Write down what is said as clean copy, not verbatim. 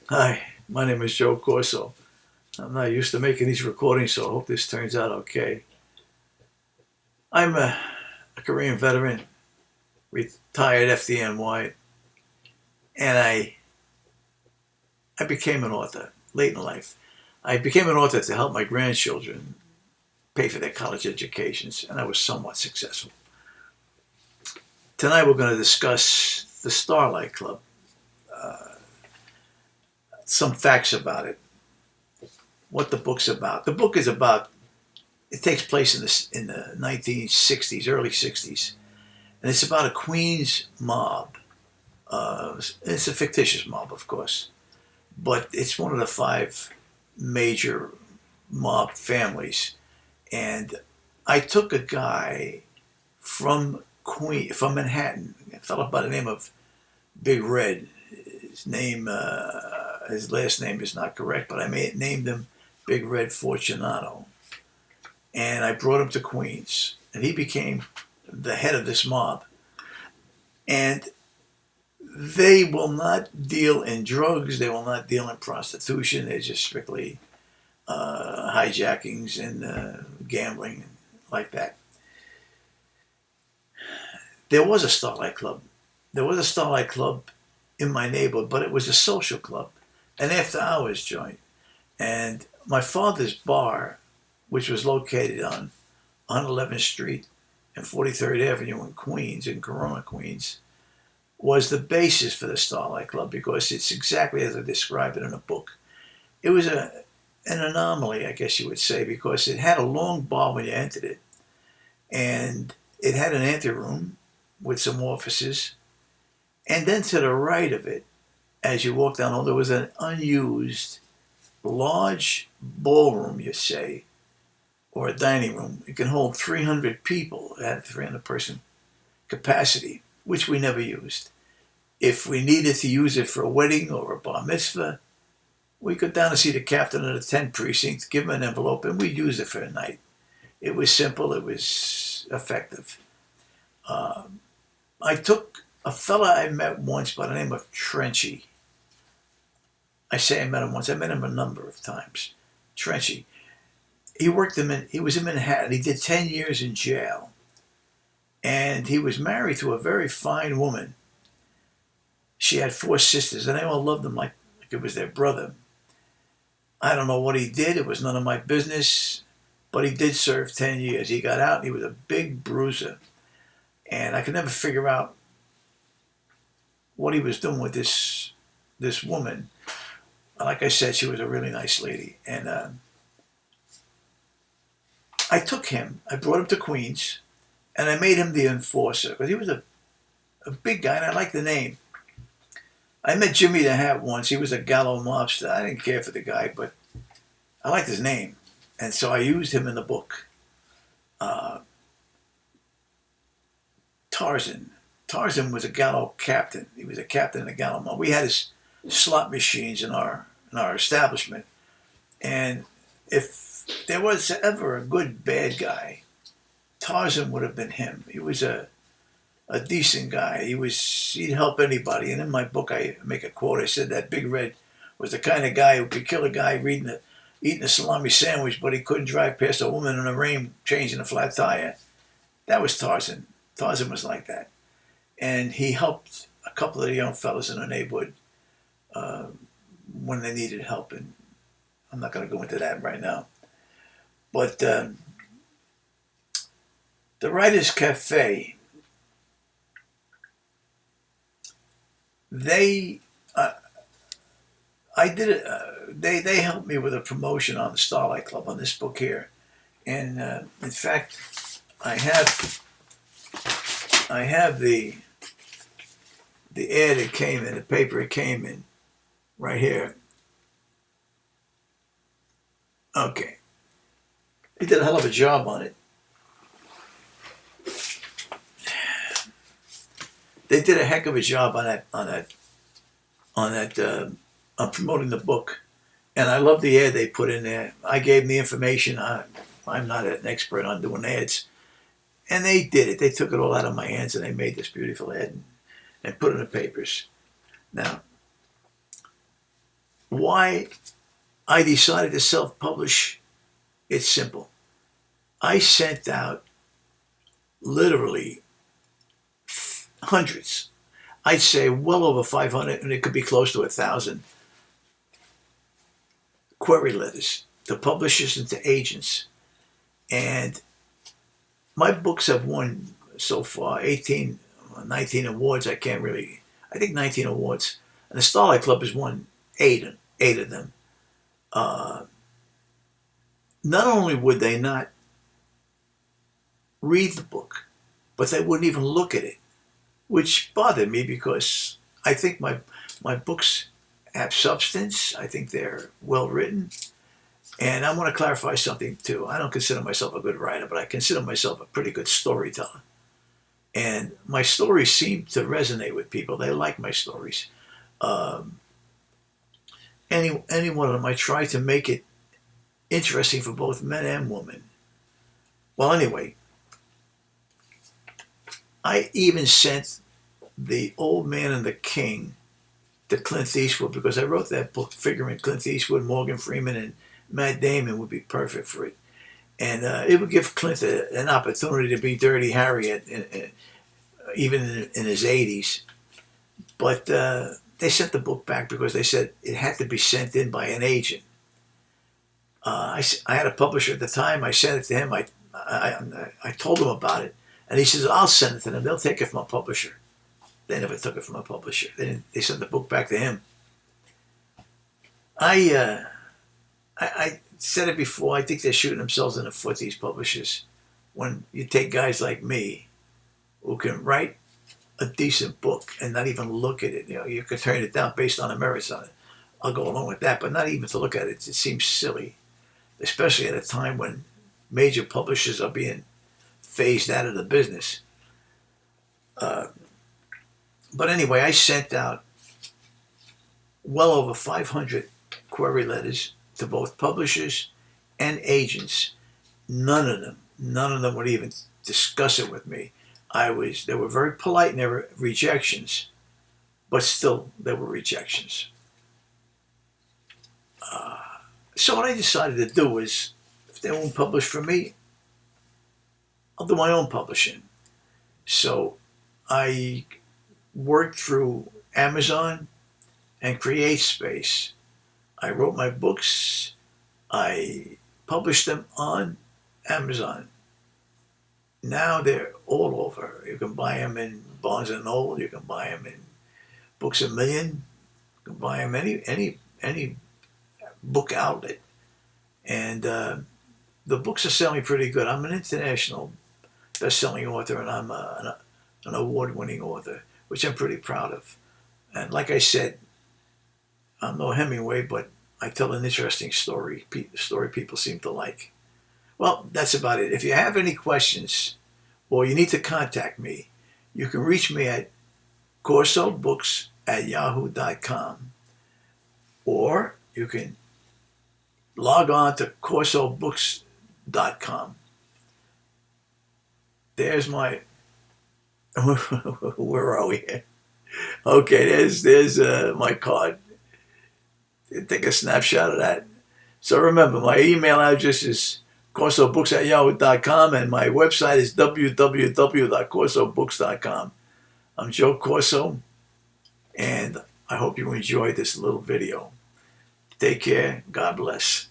Hi, my name is Joe Corso. I'm not used to making these recordings, so I hope this turns out okay. I'm a Korean veteran, retired FDNY, and I became an author late in life. I became an author to help my grandchildren pay for their college educations, and I was somewhat successful. Tonight we're going to discuss the Starlight Club, some facts about it, what the book's about. The book is about, it takes place in the 1960s, early 60s, and it's about a Queens mob. It's a fictitious mob, of course, but it's one of the five major mob families. And I took a guy from Manhattan, a fellow by the name of Big Red. His last name is not correct, but named him Big Red Fortunato. And I brought him to Queens, and he became the head of this mob. And they will not deal in drugs. They will not deal in prostitution. They're just strictly hijackings and gambling like that. There was a Starlight Club. There was a Starlight Club in my neighborhood, but it was a social club, an after hours joint. And my father's bar, which was located on 111th Street and 43rd Avenue in Queens, in Corona, Queens, was the basis for the Starlight Club because it's exactly as I described it in a book. It was an anomaly, I guess you would say, because it had a long bar when you entered it, and it had an anteroom with some offices, and then to the right of it, as you walked down, there was an unused, large ballroom, you say, or a dining room. It can hold 300 people. It had 300-person capacity, which we never used. If we needed to use it for a wedding or a bar mitzvah, we go down to see the captain of the 10th precinct, give him an envelope, and we'd use it for a night. It was simple. It was effective. Uh, I took a fella I met once by the name of Trenchy. I say I met him once. I met him a number of times. Trenchy. He was in Manhattan. He did 10 years in jail. And he was married to a very fine woman. She had four sisters, and they all loved him like it was their brother. I don't know what he did. It was none of my business. But he did serve 10 years. He got out, and he was a big bruiser. And I could never figure out what he was doing with this woman. Like I said, she was a really nice lady. And I took him. I brought him to Queens, and I made him the enforcer because he was a big guy, and I liked the name. I met Jimmy the Hat once. He was a Gallo mobster. I didn't care for the guy, but I liked his name, and so I used him in the book. Uh, Tarzan. Tarzan was a Gallo captain. He was a captain in the Gallo mob. We had his slot machines in our establishment, and if there was ever a good bad guy, Tarzan would have been him. He was a decent guy. He'd help anybody. And in my book, I make a quote. I said that Big Red was the kind of guy who could kill a guy eating a salami sandwich, but he couldn't drive past a woman in the rain changing a flat tire. That was Tarzan. Tarzan was like that, and he helped a couple of the young fellas in the neighborhood uh, when they needed help. And I'm not going to go into that right now. But the Writers Cafe, they uh, I did it. They helped me with a promotion on the Starlight Club on this book here, and in fact, I have I have the ad that came in the paper. It came in right here. Okay, they did a hell of a job on it. They did a heck of a job on on promoting the book, and I love the ad they put in there. I gave them the information. I'm not an expert on doing ads, and they did it. They took it all out of my hands and they made this beautiful ad and put it in the papers. Now, why I decided to self-publish, it's simple. I sent out literally hundreds. I'd say well over 500, and it could be close to 1,000 query letters to publishers and to agents. And my books have won so far 18, 19 awards. I think 19 awards. And the Starlight Club has won eight of them. Not only would they not read the book, but they wouldn't even look at it, which bothered me because I think my books have substance. I think they're well written. And I want to clarify something too. I don't consider myself a good writer, but I consider myself a pretty good storyteller. And my stories seem to resonate with people. They like my stories. Any one of them, I try to make it interesting for both men and women. Well, anyway, I even sent The Old Man and the King to Clint Eastwood because I wrote that book figuring Clint Eastwood, Morgan Freeman, and Matt Damon would be perfect for it. And it would give Clint an opportunity to be Dirty Harry even in his 80s. But they sent the book back because they said it had to be sent in by an agent. I had a publisher at the time. I sent it to him. I told him about it. And he says, I'll send it to them. They'll take it from a publisher. They never took it from a publisher. They sent the book back to him. I said it before. I think they're shooting themselves in the foot, these publishers. When you take guys like me who can write a decent book and not even look at it. You could turn it down based on the merits on it. I'll go along with that, but not even to look at it. It seems silly, especially at a time when major publishers are being phased out of the business. But anyway, I sent out well over 500 query letters to both publishers and agents. None of them would even discuss it with me. They were very polite and there were rejections, but still there were rejections. So what I decided to do was, if they won't publish for me, I'll do my own publishing. So I worked through Amazon and CreateSpace. I wrote my books. I published them on Amazon. Now they're all over. You can buy them in Barnes & Noble. You can buy them in Books A Million. You can buy them any book outlet. And the books are selling pretty good. I'm an international best-selling author, and I'm an award-winning author, which I'm pretty proud of. And like I said, I'm no Hemingway, but I tell an interesting story, story people seem to like. Well, that's about it. If you have any questions or you need to contact me, you can reach me at corsobooks@yahoo.com, or you can log on to corsobooks.com. There's my, where are we here? Okay, there's my card. Take a snapshot of that. So remember, my email address is corsobooks@yahoo.com, and my website is www.corsobooks.com. I'm Joe Corso, and I hope you enjoyed this little video. Take care. God bless.